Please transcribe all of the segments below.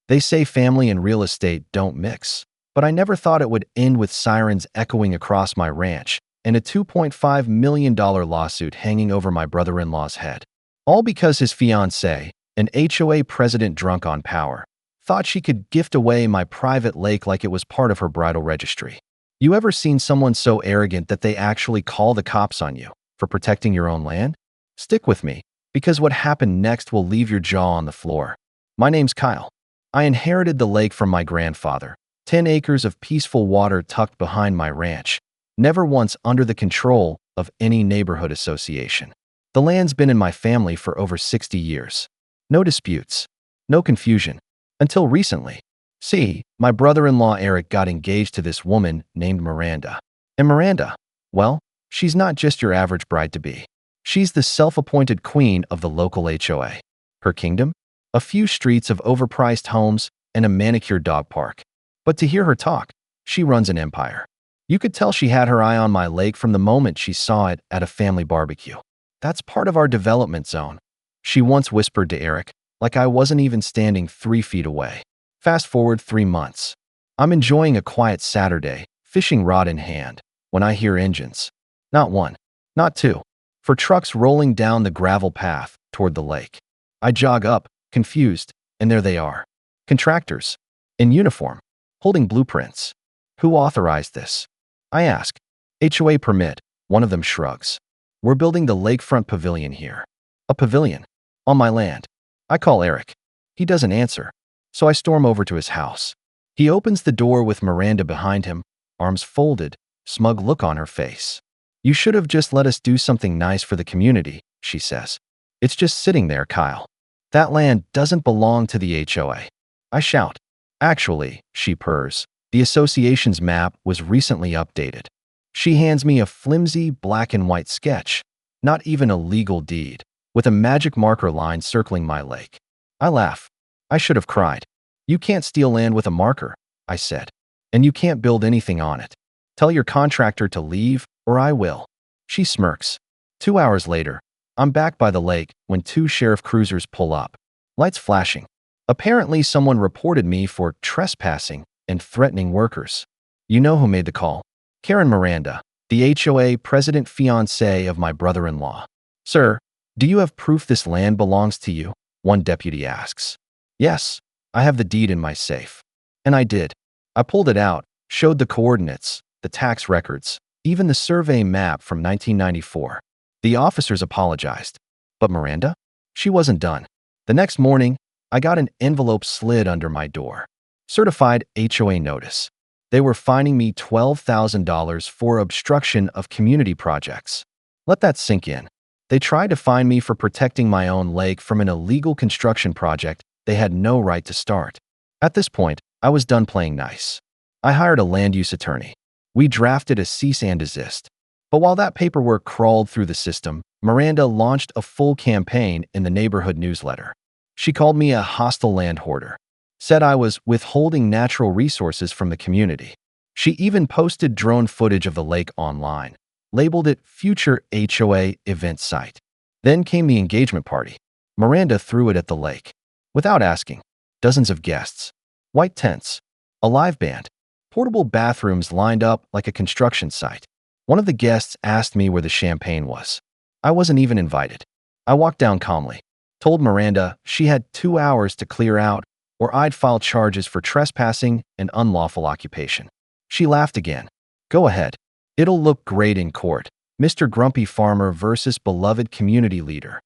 They say family and real estate don't mix, but I never thought it would end with sirens echoing across my ranch and a $2.5 million lawsuit hanging over my brother-in-law's head. All because his fiancé, an HOA president drunk on power, thought she could gift away my private lake like it was part of her bridal registry. You ever seen someone so arrogant that they actually call the cops on you for protecting your own land? Stick with me, because what happened next will leave your jaw on the floor. My name's Kyle. I inherited the lake from my grandfather, 10 acres of peaceful water tucked behind my ranch, never once under the control of any neighborhood association. The land's been in my family for over 60 years. No disputes, no confusion, until recently. See, my brother-in-law Eric got engaged to this woman named Miranda. And Miranda, well, she's not just your average bride-to-be. She's the self-appointed queen of the local HOA. Her kingdom? A few streets of overpriced homes and a manicured dog park. But to hear her talk, she runs an empire. You could tell she had her eye on my lake from the moment she saw it at a family barbecue. That's part of our development zone, she once whispered to Eric, like I wasn't even standing 3 feet away. Fast forward 3 months. I'm enjoying a quiet Saturday, fishing rod in hand, when I hear engines. Not one, not two, for trucks rolling down the gravel path toward the lake. I jog up, confused, and there they are. Contractors, in uniform, holding blueprints. Who authorized this? I ask. HOA permit, one of them shrugs. We're building the lakefront pavilion here. A pavilion? On my land. I call Eric. He doesn't answer, so I storm over to his house. He opens the door with Miranda behind him, arms folded, smug look on her face. You should have just let us do something nice for the community, she says. It's just sitting there, Kyle. That land doesn't belong to the HOA. I shout. Actually, she purrs, the association's map was recently updated. She hands me a flimsy black and white sketch, not even a legal deed, with a magic marker line circling my lake. I laugh. I should have cried. You can't steal land with a marker, I said, and you can't build anything on it. Tell your contractor to leave, or I will. She smirks. 2 hours later, I'm back by the lake when 2 sheriff cruisers pull up, lights flashing. Apparently, someone reported me for trespassing and threatening workers. You know who made the call? Karen Miranda, the HOA president fiancé of my brother-in-law. Sir, do you have proof this land belongs to you? One deputy asks. Yes, I have the deed in my safe. And I did. I pulled it out, showed the coordinates, the tax records, even the survey map from 1994. The officers apologized. But Miranda? She wasn't done. The next morning, I got an envelope slid under my door. Certified HOA notice. They were fining me $12,000 for obstruction of community projects. Let that sink in. They tried to fine me for protecting my own lake from an illegal construction project they had no right to start. At this point, I was done playing nice. I hired a land use attorney. We drafted a cease and desist. But while that paperwork crawled through the system, Miranda launched a full campaign in the neighborhood newsletter. She called me a hostile land hoarder, said I was withholding natural resources from the community. She even posted drone footage of the lake online, labeled it Future HOA Event Site. Then came the engagement party. Miranda threw it at the lake. Without asking, dozens of guests, white tents, a live band, portable bathrooms lined up like a construction site. One of the guests asked me where the champagne was. I wasn't even invited. I walked down calmly, told Miranda she had 2 hours to clear out or I'd file charges for trespassing and unlawful occupation. She laughed again. Go ahead. It'll look great in court. Mr. Grumpy Farmer versus beloved community leader.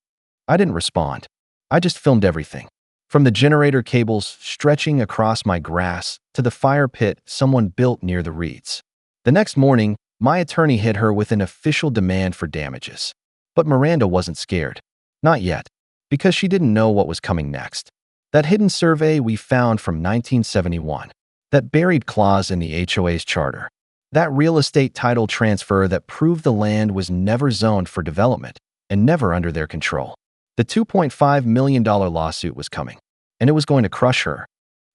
I didn't respond. I just filmed everything. From the generator cables stretching across my grass to the fire pit someone built near the reeds. The next morning, my attorney hit her with an official demand for damages. But Miranda wasn't scared. Not yet. Because she didn't know what was coming next. That hidden survey we found from 1971. That buried clause in the HOA's charter. That real estate title transfer that proved the land was never zoned for development and never under their control. The $2.5 million lawsuit was coming, and it was going to crush her.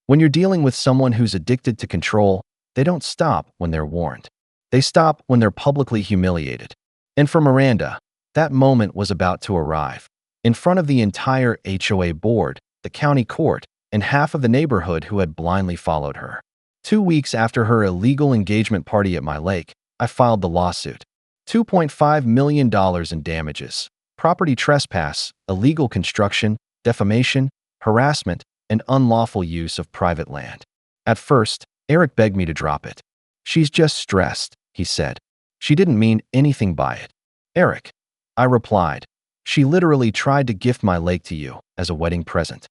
When you're dealing with someone who's addicted to control, they don't stop when they're warned. They stop when they're publicly humiliated. And for Miranda, that moment was about to arrive. In front of the entire HOA board, the county court, and half of the neighborhood who had blindly followed her. 2 weeks after her illegal engagement party at my lake, I filed the lawsuit. $2.5 million in damages, property trespass, illegal construction, defamation, harassment, and unlawful use of private land. At first, Eric begged me to drop it. "She's just stressed," he said. "She didn't mean anything by it." "Eric," I replied, "she literally tried to gift my lake to you as a wedding present."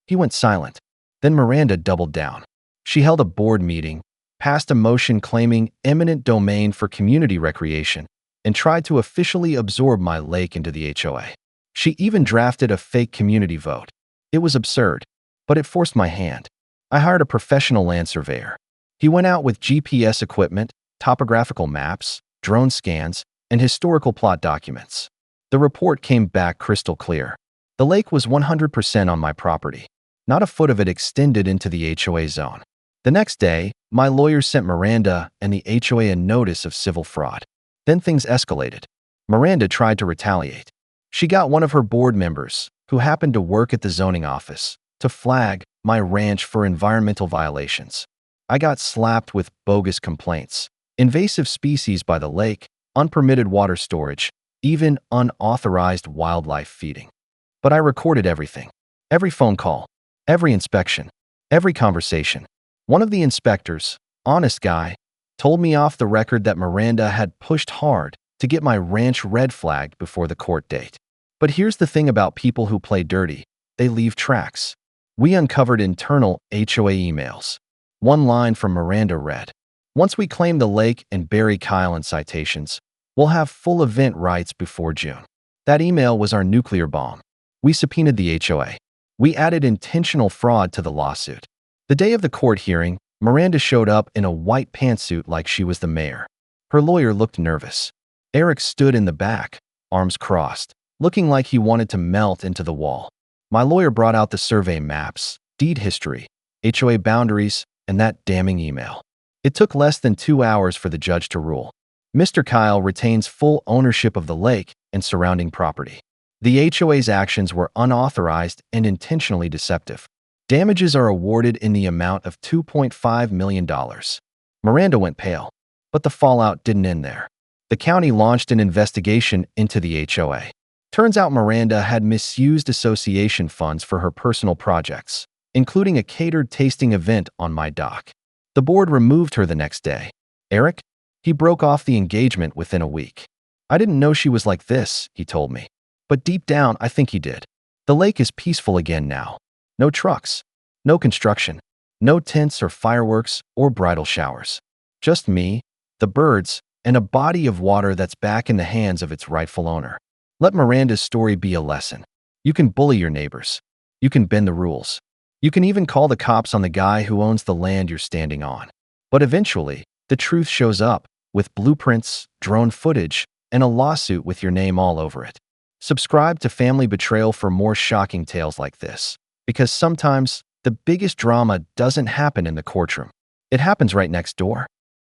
He went silent. Then Miranda doubled down. She held a board meeting, passed a motion claiming eminent domain for community recreation, and tried to officially absorb my lake into the HOA. She even drafted a fake community vote. It was absurd, but it forced my hand. I hired a professional land surveyor. He went out with GPS equipment, topographical maps, drone scans, and historical plot documents. The report came back crystal clear. The lake was 100% on my property. Not a foot of it extended into the HOA zone. The next day, my lawyer sent Miranda and the HOA a notice of civil fraud. Then things escalated. Miranda tried to retaliate. She got one of her board members, who happened to work at the zoning office, to flag my ranch for environmental violations. I got slapped with bogus complaints, invasive species by the lake, unpermitted water storage, even unauthorized wildlife feeding. But I recorded everything. Every phone call, every inspection, every conversation. One of the inspectors, honest guy, told me off the record that Miranda had pushed hard to get my ranch red flagged before the court date. But here's the thing about people who play dirty. They leave tracks. We uncovered internal HOA emails. One line from Miranda read, "Once we claim the lake and bury Kyle in citations, we'll have full event rights before June." That email was our nuclear bomb. We subpoenaed the HOA. We added intentional fraud to the lawsuit. The day of the court hearing, Miranda showed up in a white pantsuit like she was the mayor. Her lawyer looked nervous. Eric stood in the back, arms crossed, looking like he wanted to melt into the wall. My lawyer brought out the survey maps, deed history, HOA boundaries, and that damning email. It took less than 2 hours for the judge to rule. Mr. Kyle retains full ownership of the lake and surrounding property. The HOA's actions were unauthorized and intentionally deceptive. Damages are awarded in the amount of $2.5 million. Miranda went pale, but the fallout didn't end there. The county launched an investigation into the HOA. Turns out Miranda had misused association funds for her personal projects, including a catered tasting event on my dock. The board removed her the next day. Eric? He broke off the engagement within a week. "I didn't know she was like this," he told me. But deep down, I think he did. The lake is peaceful again now. No trucks, no construction, no tents or fireworks or bridal showers. Just me, the birds, and a body of water that's back in the hands of its rightful owner. Let Miranda's story be a lesson. You can bully your neighbors. You can bend the rules. You can even call the cops on the guy who owns the land you're standing on. But eventually, the truth shows up, with blueprints, drone footage, and a lawsuit with your name all over it. Subscribe to Family Betrayal for more shocking tales like this, because sometimes the biggest drama doesn't happen in the courtroom. It happens right next door.